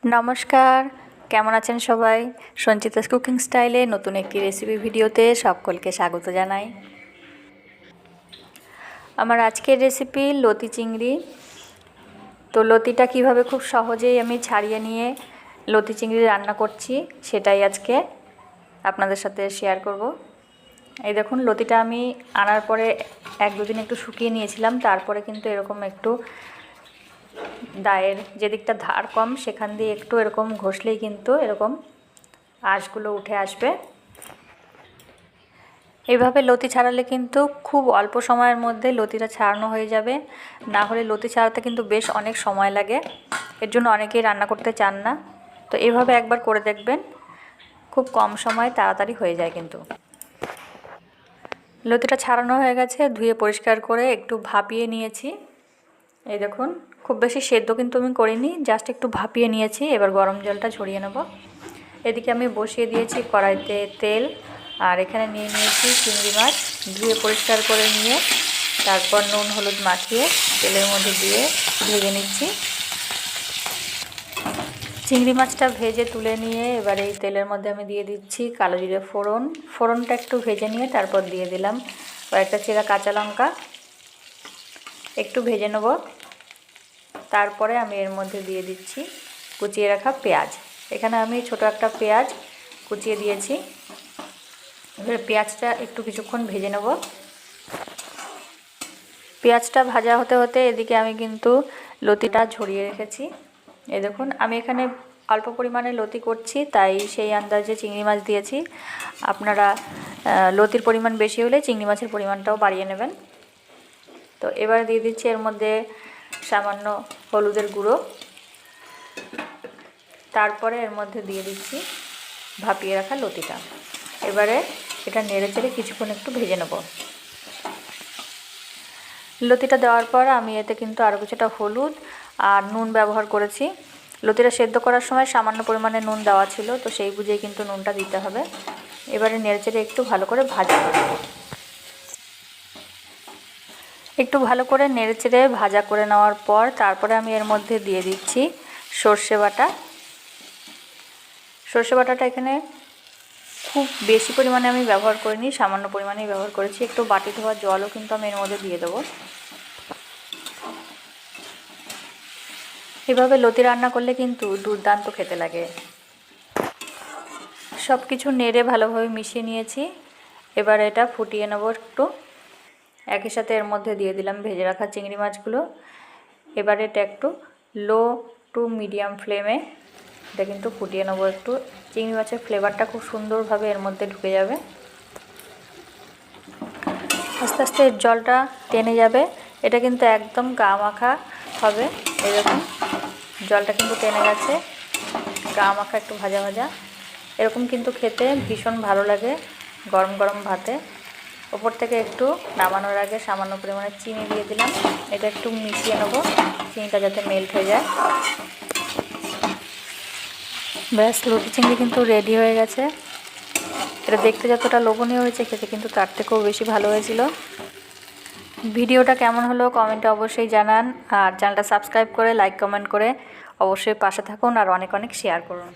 নমস্কার, কেমন আছেন সবাই? সঞ্চিতাস কুকিং স্টাইলে নতুন একটি রেসিপি ভিডিওতে সকলকে স্বাগত জানাই। আমার আজকের রেসিপি লতি চিংড়ি। তো লতিটা কিভাবে খুব সহজেই আমি ছাড়িয়ে নিয়ে লতি চিংড়ি রান্না করছি সেটাই আজকে আপনাদের সাথে শেয়ার করব। এই দেখুন, লতিটা আমি আনার পরে 1-2 দিন একটু শুকিয়ে নিয়েছিলাম, তারপরে কিন্তু এরকম একটু দায়ের যেদিকটা ধার কম সেখান দিয়ে একটু এরকম ঘষলেই কিন্তু এরকম আঁশগুলো উঠে আসবে। এইভাবে লতি ছাড়ালে কিন্তু খুব অল্প সময়ের মধ্যে লতিটা ছাড়ানো হয়ে যাবে। না হলে লতি ছাড়াতে কিন্তু বেশ অনেক সময় লাগে, এর জন্য অনেকেই রান্না করতে চান না। তো এইভাবে একবার করে দেখবেন, খুব কম সময় তাড়াতাড়ি হয়ে যায়। কিন্তু লতিটা ছাড়ানো হয়ে গেছে, ধুয়ে পরিষ্কার করে একটু ভাপিয়ে নিয়েছি। এই দেখুন, খুব বেশি সেদ্ধ কিন্তু আমি করিনি, জাস্ট একটু ভাপিয়ে নিয়েছি। এবার গরম জলটা ঝরিয়ে নেব। এদিকে আমি বসিয়ে দিয়েছি কড়াইতে তেল, আর এখানে নিয়ে নিয়েছি চিংড়ি মাছ, ধুয়ে পরিষ্কার করে নিয়ে তারপর নুন হলুদ মাখিয়ে তেলের মধ্যে দিয়ে ভেজে নিচ্ছি। চিংড়ি মাছটা ভেজে তুলে নিয়ে এবার এই তেলের মধ্যে আমি দিয়ে দিচ্ছি কালো জিরে ফোড়ন। ফোড়নটা একটু ভেজে নিয়ে তারপর দিয়ে দিলাম কয়েকটা চেরা কাঁচা লঙ্কা, একটু ভেজে নেব। তারপরে আমি এর মধ্যে দিয়ে দিচ্ছি কুচিয়ে রাখা পেঁয়াজ। এখানে আমি ছোট একটা পেঁয়াজ কুচিয়ে দিয়েছি। এবার পেঁয়াজটা একটু কিছুক্ষণ ভেজে নেব। পেঁয়াজটা ভাজা হতে হতে এদিকে আমি কিন্তু লতিটা ঝরিয়ে রেখেছি। এই দেখুন, আমি এখানে অল্প পরিমাণে লতি করছি, তাই সেই আন্দাজে চিংড়ি মাছ দিয়েছি। আপনারা লতির পরিমাণ বেশি হলে চিংড়ি মাছের পরিমাণটাও বাড়িয়ে নেবেন। তো এবার দিয়ে দিচ্ছি এর মধ্যে সামান্য হলুদের গুঁড়ো। তারপরে এর মধ্যে দিয়ে দিচ্ছি ভাপিয়ে রাখা লতিটা। এবারে এটা নেড়ে চেড়ে কিছুক্ষণ একটু ভেজে নেব। লতিটা দেওয়ার পর আমি এতে কিন্তু আরও কিছুটা হলুদ আর নুন ব্যবহার করেছি। লতিটা সেদ্ধ করার সময় সামান্য পরিমাণে নুন দেওয়া ছিল, তো সেই বুঝেই কিন্তু নুনটা দিতে হবে। এবারে নেড়ে চেড়ে একটু ভালো করে ভাজা করে নেব। একটু ভালো করে নেড়ে চেড়ে ভাজা করে নেওয়ার পর তারপরে আমি এর মধ্যে দিয়ে দিচ্ছি সর্ষে বাটা। সর্ষে বাটাটা এখানে খুব বেশি পরিমাণে আমি ব্যবহার করিনি, সামান্য পরিমাণেই ব্যবহার করেছি। একটু বাটি ধোয়া জলও কিন্তু আমি এর মধ্যে দিয়ে দেবো। এভাবে লতি রান্না করলে কিন্তু দুর্দান্ত খেতে লাগে। সব কিছু নেড়ে ভালোভাবে মিশিয়ে নিয়েছি। এবার এটা ফুটিয়ে নেব একটু। একই সাথে এর মধ্যে দিয়ে দিলাম ভেজে রাখা চিংড়ি মাছগুলো। এবার এটা একটু লো টু মিডিয়াম ফ্লেমে এটা কিন্তু ফুটিয়ে নেব একটু। চিংড়ি মাছের ফ্লেভারটা খুব সুন্দরভাবে এর মধ্যে ঢুকে যাবে। আস্তে আস্তে এর জলটা টেনে যাবে। এটা কিন্তু একদম গা মাখা হবে। এরকম জলটা কিন্তু টেনে গেছে, গা মাখা একটু ভাজা ভাজা। এরকম কিন্তু খেতে ভীষণ ভালো লাগে গরম গরম ভাতে। ওপর থেকে একটু নামানোর আগে সামান্য পরিমাণে চিনি দিয়ে দিলাম। এটা একটু মিশিয়ে নেব, চিনিটা যাতে মেল্ট হয়ে যায়। ব্যাস, লতি চিংড়ি কিন্তু রেডি হয়ে গেছে। এটা দেখতে যতটা লোভনীয় হয়েছে, খেতে কিন্তু তার থেকেও বেশি ভালো হয়েছিল। ভিডিওটা কেমন হলো কমেন্টে অবশ্যই জানান, আর চ্যানেলটা সাবস্ক্রাইব করে লাইক কমেন্ট করে অবশ্যই পাশে থাকুন, আর অনেক অনেক শেয়ার করুন।